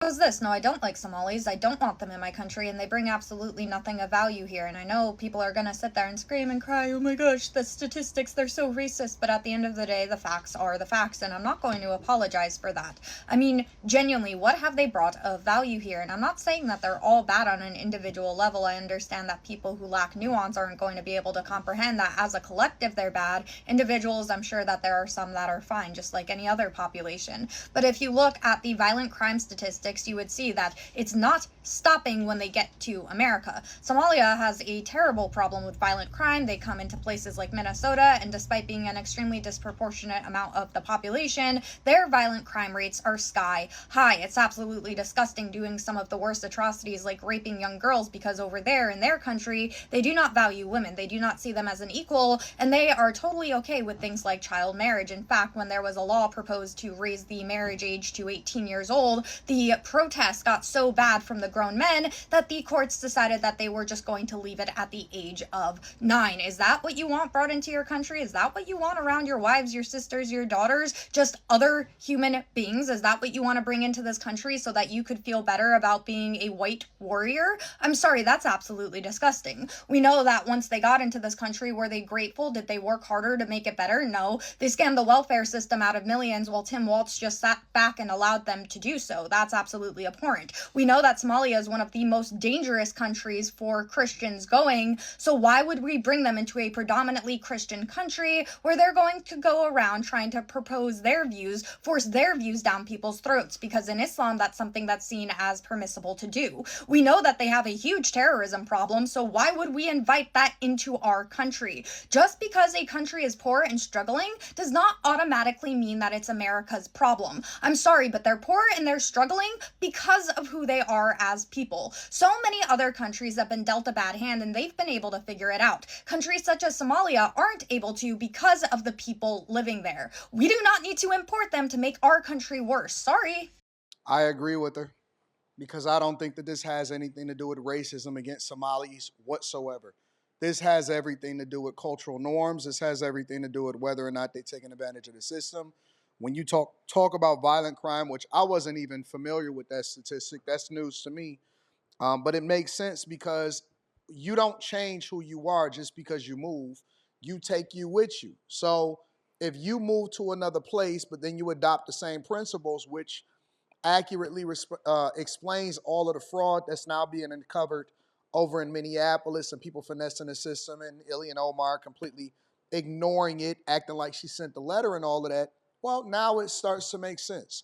goes this. No, I don't like Somalis. I don't want them in my country, and they bring absolutely nothing of value here. And I know people are going to sit there and scream and cry, oh my gosh, the statistics, they're so racist. But at the end of the day, the facts are the facts, and I'm not going to apologize for that. I mean, genuinely, what have they brought of value here? And I'm not saying that they're all bad on an individual level. I understand that people who lack nuance aren't going to be able to comprehend that as a collective they're bad. Individuals, I'm sure that there are some that are fine, just like any other population. But if you look at the violent crime statistics, you would see that it's not stopping when they get to America. Somalia has a terrible problem with violent crime. They come into places like Minnesota, and despite being an extremely disproportionate amount of the population, their violent crime rates are sky high. It's absolutely disgusting, doing some of the worst atrocities like raping young girls, because over there in their country, they do not value women. They do not see them as an equal, and they are totally okay with things like child marriage. In fact, when there was a law proposed to raise the marriage age to 18 years old, the protest got so bad from the grown men that the courts decided that they were just going to leave it at the age of 9. Is that what you want brought into your country? Is that what you want around your wives, your sisters, your daughters, just other human beings? Is that what you want to bring into this country so that you could feel better about being a white warrior? I'm sorry, that's absolutely disgusting. We know that once they got into this country, were they grateful? Did they work harder to make it better? No. They scammed the welfare system out of millions while Tim Walz just sat back and allowed them to do so. That's absolutely abhorrent. We know that Somalia is one of the most dangerous countries for Christians going, so why would we bring them into a predominantly Christian country where they're going to go around trying to propose their views, force their views down people's throats? Because in Islam, that's something that's seen as permissible to do. We know that they have a huge terrorism problem, so why would we invite that into our country? Just because a country is poor and struggling does not automatically mean that it's America's problem. I'm sorry, but they're poor and they're struggling because of who they are as people. So many other countries have been dealt a bad hand and they've been able to figure it out. Countries such as Somalia aren't able to because of the people living there. We do not need to import them to make our country worse. Sorry. I agree with her because I don't think that this has anything to do with racism against Somalis whatsoever. This has everything to do with cultural norms. This has everything to do with whether or not they're taking advantage of the system. When you talk about violent crime, which I wasn't even familiar with that statistic, that's news to me. But it makes sense because you don't change who you are just because you move. You take you with you. So if you move to another place, but then you adopt the same principles, which accurately explains all of the fraud that's now being uncovered over in Minneapolis and people finessing the system, and Ilhan Omar completely ignoring it, acting like she sent the letter and all of that. Well, now it starts to make sense.